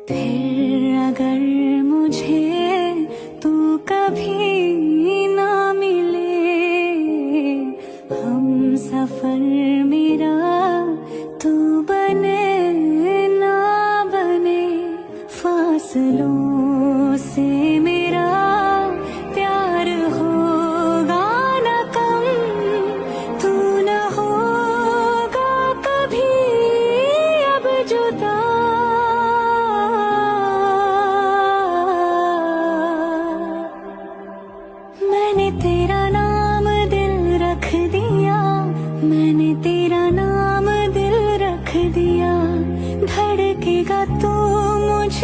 फिर अगर मुझे तू कभी ना मिले, हम सफर मेरा तू बने ना बने, फासलों से मेरा प्यार होगा न कम, तू न होगा कभी अब जुदा। मैंने तेरा नाम दिल रख दिया, मैंने तेरा नाम दिल रख दिया, धड़केगा तू मुझ